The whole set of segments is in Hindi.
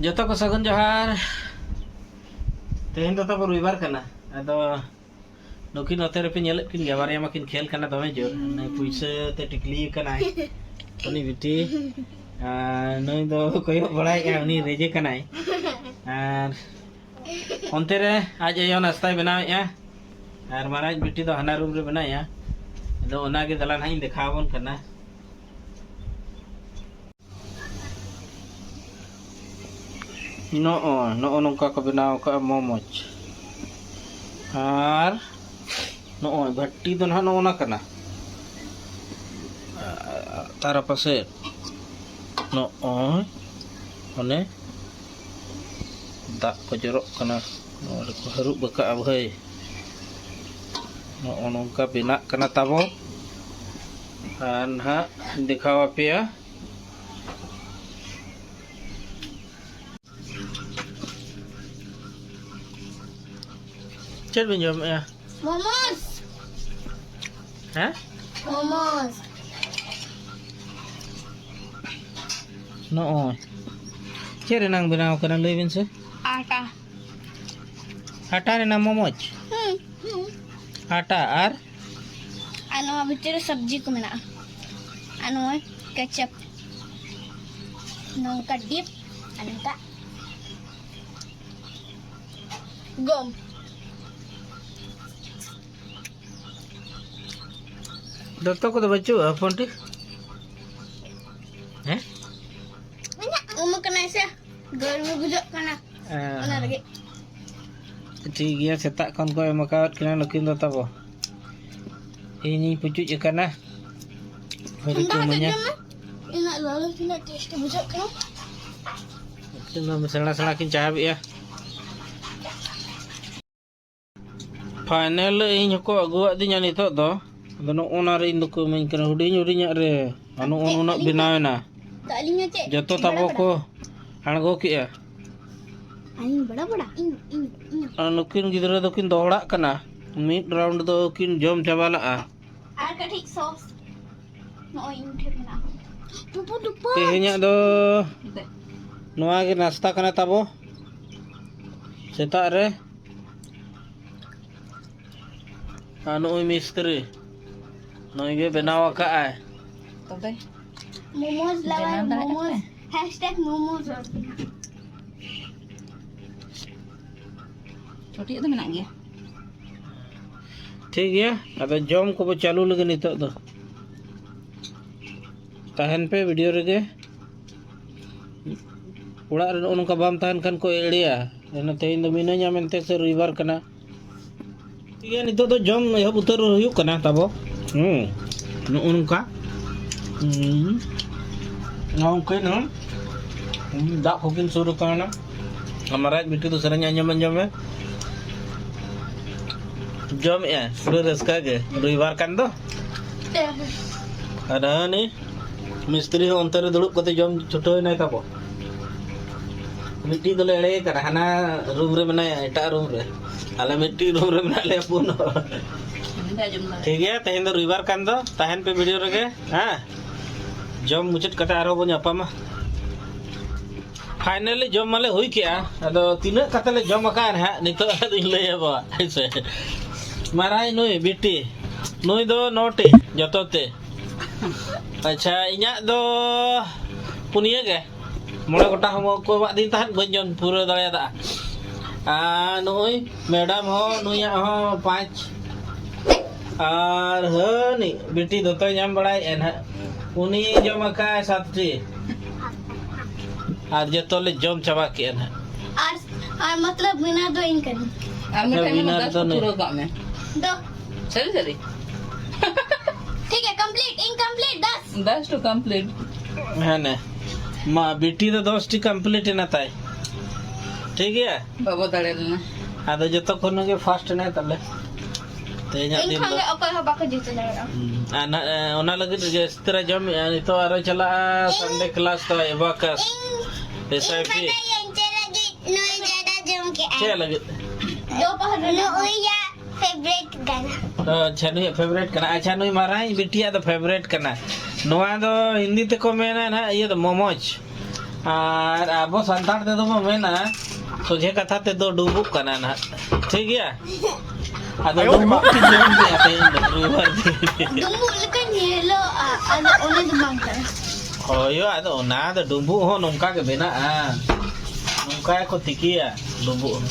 Joto ko sagun johar. Tehin to tapo ruibar kana. Ado nukin ote repe nyelep kin gawar ya makin khel kana dome jor. Nai puise te tikli kana. Toni biti. Noi do koyo balai ya uni reje kana. Ar onte re aaj ayo nasta benaw ya. Ar maraj biti do hana room re bena ya. Ado ona ge dalan hain dekhawon kana. No nongka ko benaw ka momoj. Ar no bhatti do na ona kana. Tara pase no one dak ko jorok kana. No ko haruk beka abhai. No nongka bina kana tabo. An ha dikhawa pe ya. Chat bin jom ya. Momos. Hah? Momos. No. Chere nang binaw ka ng lewin se? Atta. Atta ne nam momoj. Atta ar Ano bicara sabji ko mana? Ano ketchup. Nong ka dip. Ano ka? Gom. Dokter ko to baju phone ti? Eh? Mana? Uma kena sih. Garmi bujak kana. Mana lagi? ঠিক আছে setak kon ko makawat kena nukin to tabo. Ini pucuk je kana. Hari kumanya. Enak lalu kena taste bujak kana. Cuma masalah kin cahabi ya. Final ini ko agu di nyani to do. Dono onar indo ko main kana hudi re. Anu nak binawena. Tak linya cek. Joto tabo ko ango ki ya. Aing bada. Nukin gidra do kin dohrak kana. Mid round do kin jom chabala a. Ar kathik sauce. No in thep na. Dupa. Tehnya do noa ge nasta kana tabo. Setak re. Anu misteri. Noi ge benaw ka ai. Tadi Momos lawan momos. #momos. छोटी itu menak dia. ठीक है अब जॉम को चालू लगे नितो दो तहन पे वीडियो रगे उड़ा रे उनका बाम तहन kan ko एड़िया एना तेइन दो मिना ᱧᱟᱢᱮᱱᱛᱮ से रविवार कना ठीक है नितो दो जॉम एहब उतर हुयुक कना तबो उनका ngongke no dak kokin suruh kana हमारा बिटी तो सरanya anjam है jom ya sudah raska ke rविवार kan to ada nih mistri ontar duduk kate jom choto nai tabo mitti dole ere kana hana room re mena eta room re ala mitti room re mena le pun ठीक है तहन तो रविवार kan to tahan pe video rege ha jom mucet kata aro bo nyapa mah finally जम माले हुई क्या अदो तीना कते ले जम का है नितो दिन ले बा ऐसे माराय नुई बिटी नुई दो नोटी जतोते अच्छा इnya दो पुनिया के मोला गोटा हम को बा दिन तहन बन जम पूरा दड़े दा नुई मैडम हो नुया हो 5 और हनी बिटी दोतो nyam बड़ाय एन उनी जम का 7 टी और जो तोले जम चबा के ना और मतलब बिना दो इन करी Kami Binar kan to dah nih. suruh kak me. दो Sorry. ठीक है complete incomplete 10 That's to complete. है ना माँ बेटी तो 10 टी कंप्लीट ना ताई ठीक है Bawa tadi na. ada जतो कोनो के फास्ट ना तले तेजा इन दिन खांगे ओकर हबा के जीते लगा anak ona lagi register jam itu aro chala Sunday class to evakas SIP yang lagi no ज्यादा जम के क्या लगे दो पहर नो या फेवरेट गाना अच्छा नु फेवरेट करना अच्छा नु माराई बिटिया तो फेवरेट करना नोआ दो हिंदी ते को मेना ना ये तो मोमोज और अब संतार ते दो मेना सोझे कथा ते दो डुबुक कना ना ठीक गया अदो डुबुक की जम दे आते रुवर Dumbu lekan yelo ada ona dumang kan. होयो अदो ना तो डुबुक हो नोंका के बेना नोंका को तिकिया डुबुक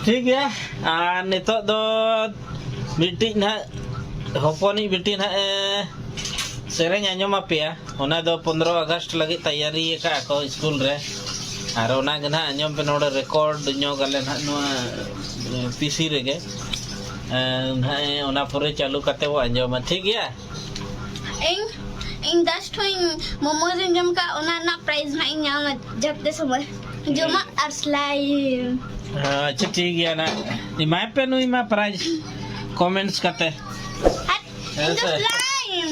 ठीक गया नितो दो मिट्टी ना हपनी बिटी ना सेरेंग आंजम आपेया ओना दो 15 अगस्त लगी तैयारी का को स्कूल रे और ओना के ना आंजम पे नोडे रिकॉर्ड न्यो गले ना नो पीसी रे के ओना पूरे चालू करते वो आंजम ठीक गया Ing das tuing momo jam ka ona na prize na ing nyam jabte samar. Joma arslai. अच्छा ठीक है ना इमा पे नु इमा प्राइज कमेंट्स करते Hat ing das lain.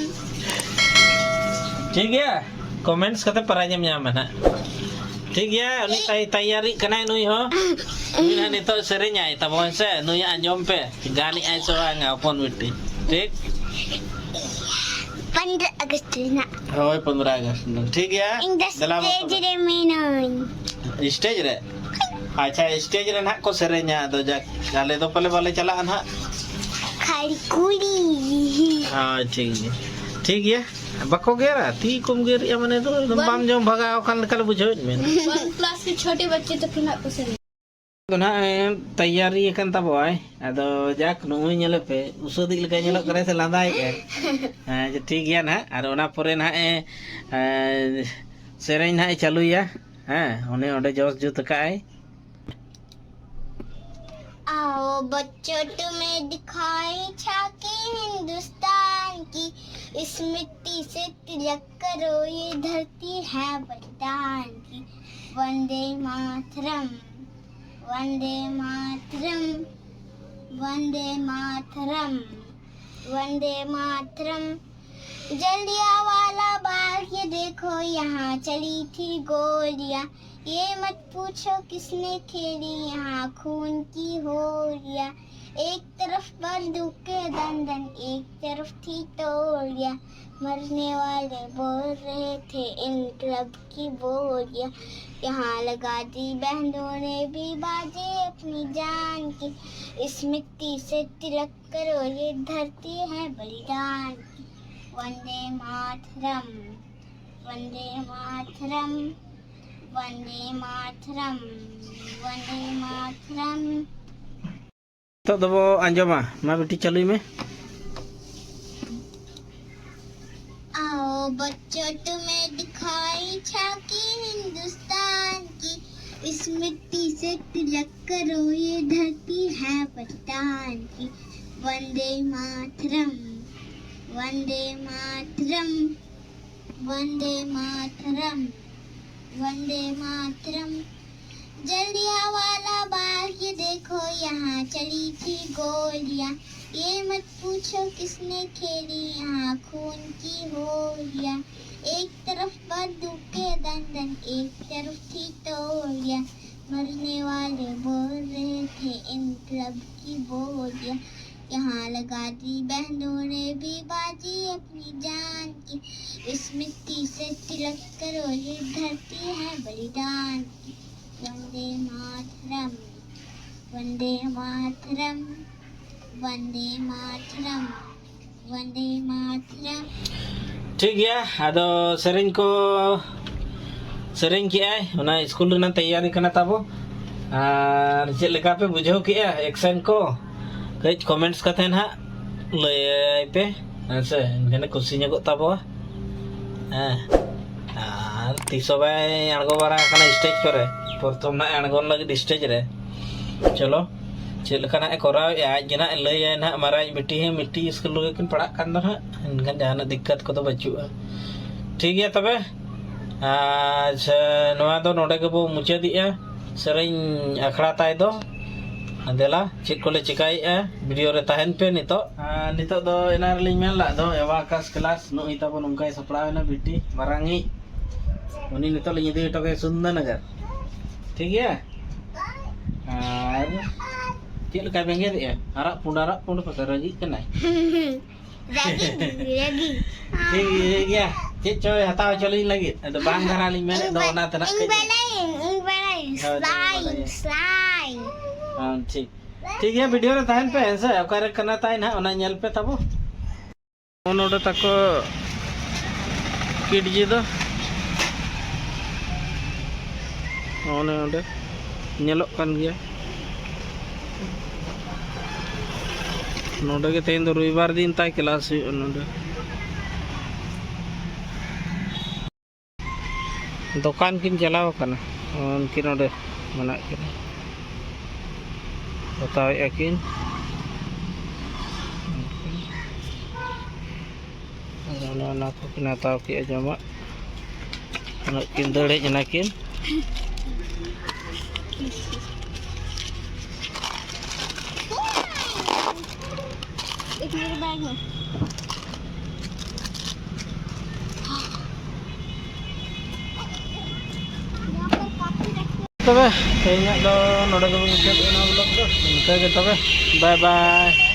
ठीक है कमेंट्स करते प्राइज में जाम ना ठीक है उनी तैयारी कना नुई हो नुई नि तो सेरेंय आई तबोन से नुई आंजम पे गानी आई सो आंगा अपन बिटी ठीक 15 Agustus na. होय 15 अगस्त ठीक है Ing das stage re mainan. Stage रे अच्छा स्टेज रे ना को सेरेंय दो जा गाले तो पहले वाले चला ना Khari kuli. हां ठीक है बको गेरा ती कुम गेर या मने तो बाम जो भगा ओखन कल बुझो में 1 class के छोटे बच्चे तो खिना को सर. तो ना तैयारी एकन तबोय अदो जाक नुई नेले पे उसोदी लका नेलो करे से लांदाय के जे ठीक गया ना और ओना परे ना सेरेंय ना चालुया हां ओने ओडे जोश जुत काय आओ बच्चों तुम्हें दिखाई झांकी हिंदुस्तान की इस मिट्टी से तिलक करो ये धरती है वरदान की वंदे मातरम वंदे मातरम वंदे मातरम वंदे मातरम जलियांवाला बाग ये देखो यहाँ चली थी गोलियां ये मत पूछो किसने खेली यहाँ खून की होलियां एक तरफ बंदूक के दंदन एक तरफ थी तोलियां मरने वाले बोल रहे थे इनकलाब की बोलियां यहाँ लगा दी बहनों ने भी बाजे अपनी जान की इस मिट्टी से तिलक करो ये धरती है बलिदान की वंदे मातरम वंदे मातरम वंदे मातरम वंदे मातरम तो दबो अंजमा मा बेटी चलुई में आओ बच्चों तुम्हें दिखाई झांकी हिंदुस्तान की इस मिट्टी से तिलक करो ये धरती है वरदान की वंदे मातरम वंदे मातरम वंदे मातरम वंदे मातरम जलियांवाला बाग ये देखो यहाँ चली थी गोलियां ये मत पूछो किसने खेली यहाँ खून की होलियां एक तरफ बंदूक के दंदन एक तरफ थी तोलियां मरने वाले बोल रहे थे इनकलाब की बोलियां यहाँ लगा दी बहनों ने भी बाजी अपनी जान की इस मिट्टी से तिलक करो ये धरती है बलिदान की वंदे मातरम वंदे मातरम वंदे मातरम वंदे मातरम ठीक है अदो सेरेंय को सेरेंय के आय ओना स्कूल रे तैयारी करना ताबो और चेक लेका पे बुझो के एक्शन को कई कमेंट्स करते ना ले पे ऐसे इनके खुशी ᱧᱚᱜᱚᱜ ताबो और तीसो बाय अणगो बारा कना स्टेज करे प्रथम ना अणगोन लगी स्टेज रे चलो चेक लेका ना कराव आज जना लय ना माराई बेटी है मिट्टी स्कूल रे किन पढ़ा कान ना इनकन जहां दिक्कत को तो बचुआ ठीक है तबे अच्छा नवा दो नोडे के बो मुचे दिया सेरेंय अखड़ा ताय दो देला चेक कोले चिकाई वीडियो रे ताहन पे नितो दो एना रे मेन ला दो एवाकास क्लास नुई ताबो नंकाय सपड़ाव ना बेटी मारांगी उनी नितो ले इदी टके सुंदर नगर ठीक है और चेक लका बेंगे दे आरा पुंड पसर रगी कनाय लगी ठीक है check coy hataw chalin lagi ada bang dara li men do na tanak ke slime हां ठीक ठीक है वीडियो रे ताहन पे ऐसे ओकरे करना ताइन है ओना नेल पे तबो नोडे तको किड जी दो ओने ओडे नेलो कान गया नोडे के तेन दो रविवार दिन ताई क्लास नोडे दुकान किन चलाव कना उनकिन ओडे मना किन बताओ यकीन ना को किना ताव के जमा किन दड़े जना किन एक मेरे बैग में तबे तेना दो नोडे को मुचाद ना ब्लॉग दो इनका के तबे बाय बाय